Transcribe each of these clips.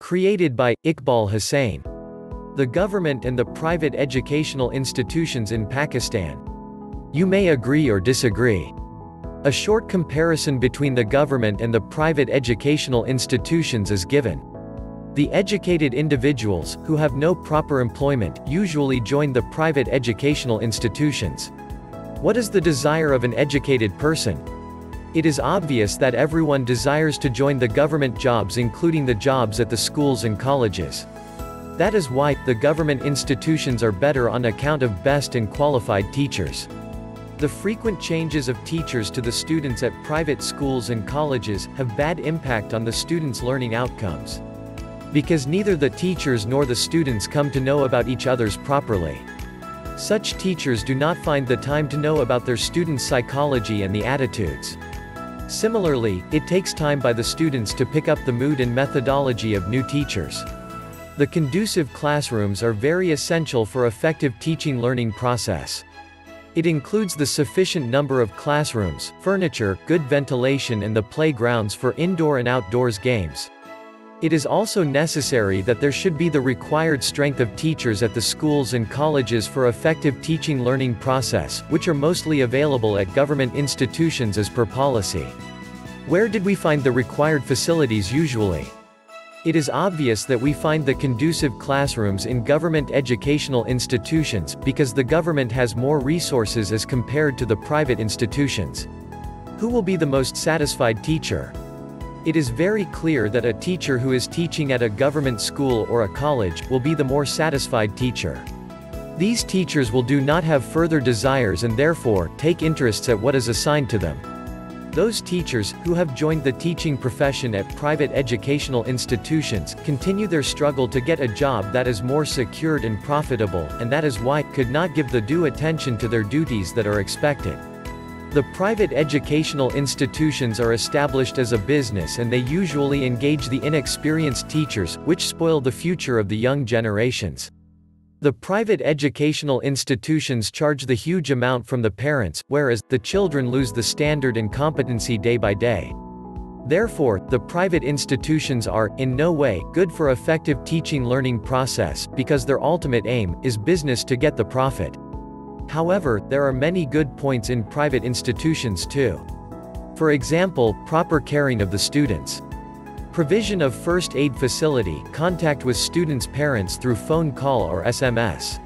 Created by Iqbal Hussain. The government and the private educational institutions in Pakistan. You may agree or disagree. A short comparison between the government and the private educational institutions is given. The educated individuals, who have no proper employment, usually join the private educational institutions. What is the desire of an educated person? It is obvious that everyone desires to join the government jobs, including the jobs at the schools and colleges. That is why, the government institutions are better on account of best and qualified teachers. The frequent changes of teachers to the students at private schools and colleges have bad impact on the students' learning outcomes. Because neither the teachers nor the students come to know about each other's properly. Such teachers do not find the time to know about their students' psychology and the attitudes. Similarly, it takes time by the students to pick up the mood and methodology of new teachers. The conducive classrooms are very essential for effective teaching learning process. It includes the sufficient number of classrooms, furniture, good ventilation and the playgrounds for indoor and outdoors games. It is also necessary that there should be the required strength of teachers at the schools and colleges for effective teaching learning process, which are mostly available at government institutions as per policy. Where did we find the required facilities usually? It is obvious that we find the conducive classrooms in government educational institutions, because the government has more resources as compared to the private institutions. Who will be the most satisfied teacher? It is very clear that a teacher who is teaching at a government school or a college will be the more satisfied teacher. These teachers will do not have further desires and therefore take interests at what is assigned to them. Those teachers, who have joined the teaching profession at private educational institutions, continue their struggle to get a job that is more secured and profitable, and that is why, could not give the due attention to their duties that are expected. The private educational institutions are established as a business and they usually engage the inexperienced teachers, which spoil the future of the young generations. The private educational institutions charge the huge amount from the parents, whereas, the children lose the standard and competency day by day. Therefore, the private institutions are, in no way, good for effective teaching learning process, because their ultimate aim is business to get the profit. However, there are many good points in private institutions too. For example, proper caring of the students. Provision of first aid facility, contact with students' parents through phone call or SMS.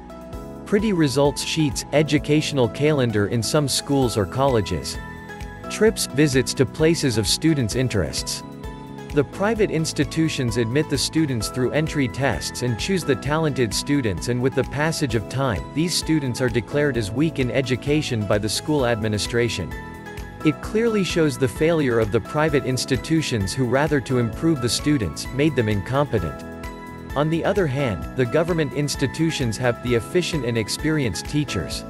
Pretty results sheets, educational calendar in some schools or colleges. Trips, visits to places of students' interests. The private institutions admit the students through entry tests and choose the talented students, and with the passage of time, these students are declared as weak in education by the school administration. It clearly shows the failure of the private institutions who, rather to improve the students, made them incompetent. On the other hand, the government institutions have the efficient and experienced teachers,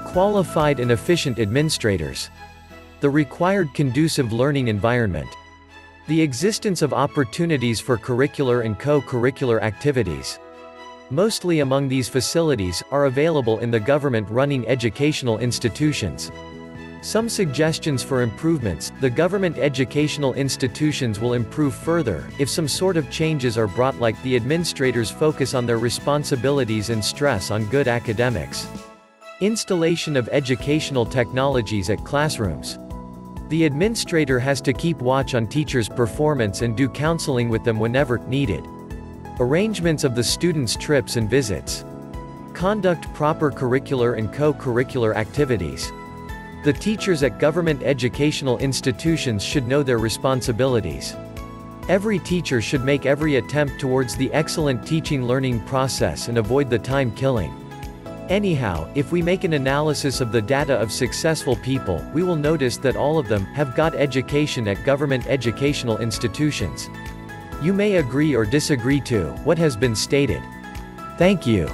qualified and efficient administrators, the required conducive learning environment, the existence of opportunities for curricular and co-curricular activities. Mostly among these facilities are available in the government-running educational institutions. Some suggestions for improvements: the government educational institutions will improve further if some sort of changes are brought, like the administrators focus on their responsibilities and stress on good academics. Installation of educational technologies at classrooms. The administrator has to keep watch on teachers' performance and do counseling with them whenever needed. Arrangements of the students' trips and visits. Conduct proper curricular and co-curricular activities. The teachers at government educational institutions should know their responsibilities. Every teacher should make every attempt towards the excellent teaching learning process and avoid the time killing. Anyhow, if we make an analysis of the data of successful people, we will notice that all of them have got education at government educational institutions. You may agree or disagree to what has been stated. Thank you.